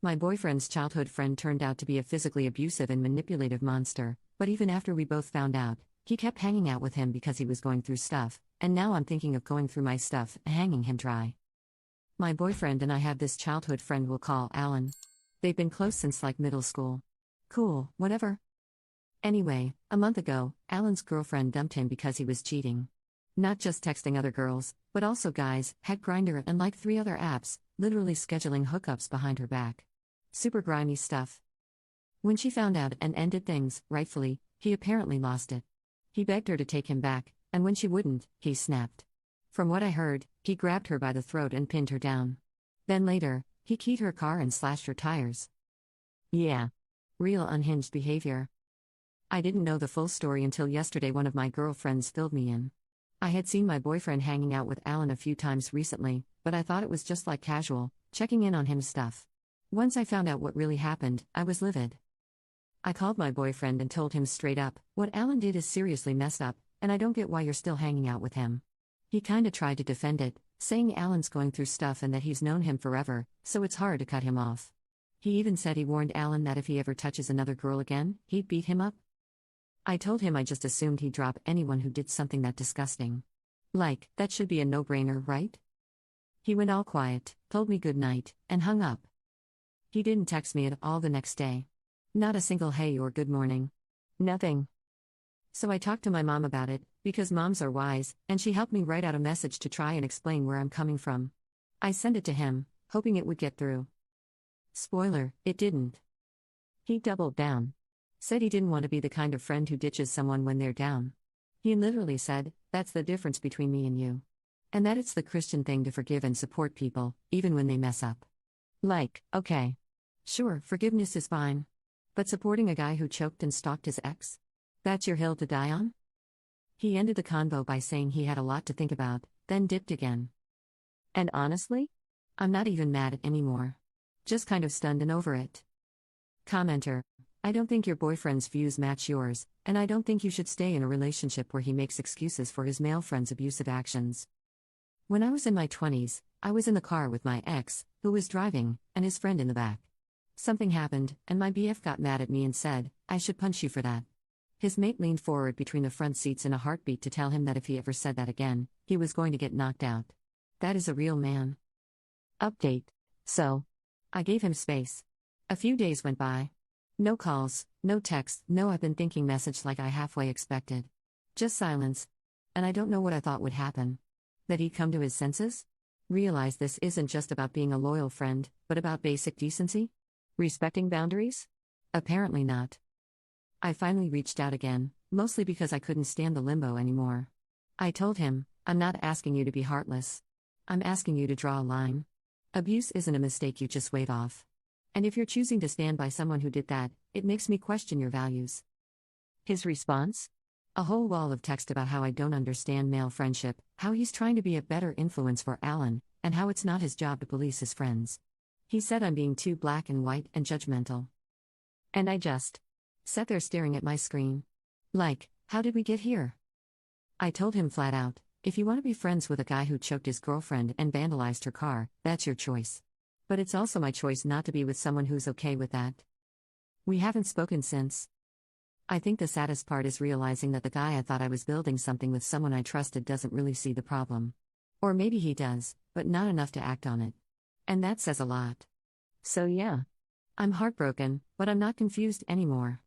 My boyfriend's childhood friend turned out to be a physically abusive and manipulative monster, but even after we both found out, he kept hanging out with him because he was going through stuff, and now I'm thinking of going through my stuff and hanging him dry. My boyfriend and I have this childhood friend we'll call Alan. They've been close since like middle school. Cool, whatever. Anyway, a month ago, Alan's girlfriend dumped him because he was cheating. Not just texting other girls, but also guys, had Grindr and like 3 other apps, literally scheduling hookups behind her back. Super grimy stuff. When she found out and ended things, rightfully, he apparently lost it. He begged her to take him back, and when she wouldn't, he snapped. From what I heard, he grabbed her by the throat and pinned her down. Then later, he keyed her car and slashed her tires. Yeah. Real unhinged behavior. I didn't know the full story until yesterday one of my girlfriends filled me in. I had seen my boyfriend hanging out with Alan a few times recently, but I thought it was just like casual, checking in on him stuff. Once I found out what really happened, I was livid. I called my boyfriend and told him straight up, what Alan did is seriously messed up, and I don't get why you're still hanging out with him. He kinda tried to defend it, saying Alan's going through stuff and that he's known him forever, so it's hard to cut him off. He even said he warned Alan that if he ever touches another girl again, he'd beat him up. I told him I just assumed he'd drop anyone who did something that disgusting. Like, that should be a no-brainer, right? He went all quiet, told me good night, and hung up. He didn't text me at all the next day. Not a single hey or good morning. Nothing. So I talked to my mom about it, because moms are wise, and she helped me write out a message to try and explain where I'm coming from. I sent it to him, hoping it would get through. Spoiler, it didn't. He doubled down. Said he didn't want to be the kind of friend who ditches someone when they're down. He literally said, that's the difference between me and you. And that it's the Christian thing to forgive and support people, even when they mess up. Like, okay. Sure, forgiveness is fine. But supporting a guy who choked and stalked his ex? That's your hill to die on? He ended the convo by saying he had a lot to think about, then dipped again. And honestly? I'm not even mad anymore. Just kind of stunned and over it. Commenter. I don't think your boyfriend's views match yours, and I don't think you should stay in a relationship where he makes excuses for his male friend's abusive actions. When I was in my 20s, I was in the car with my ex, who was driving, and his friend in the back. Something happened, and my BF got mad at me and said, I should punch you for that. His mate leaned forward between the front seats in a heartbeat to tell him that if he ever said that again, he was going to get knocked out. That is a real man. Update. So. I gave him space. A few days went by. No calls, no texts, no I've been thinking message like I halfway expected. Just silence. And I don't know what I thought would happen. That he'd come to his senses? Realize this isn't just about being a loyal friend, but about basic decency? Respecting boundaries? Apparently not. I finally reached out again, mostly because I couldn't stand the limbo anymore. I told him, I'm not asking you to be heartless. I'm asking you to draw a line. Abuse isn't a mistake you just wave off. And if you're choosing to stand by someone who did that, it makes me question your values. His response? A whole wall of text about how I don't understand male friendship, how he's trying to be a better influence for Alan, and how it's not his job to police his friends. He said I'm being too black and white and judgmental. And I just sat there staring at my screen. Like, how did we get here? I told him flat out, if you want to be friends with a guy who choked his girlfriend and vandalized her car, that's your choice. But it's also my choice not to be with someone who's okay with that. We haven't spoken since. I think the saddest part is realizing that the guy I thought I was building something with, someone I trusted, doesn't really see the problem. Or maybe he does, but not enough to act on it. And that says a lot. So yeah. I'm heartbroken, but I'm not confused anymore.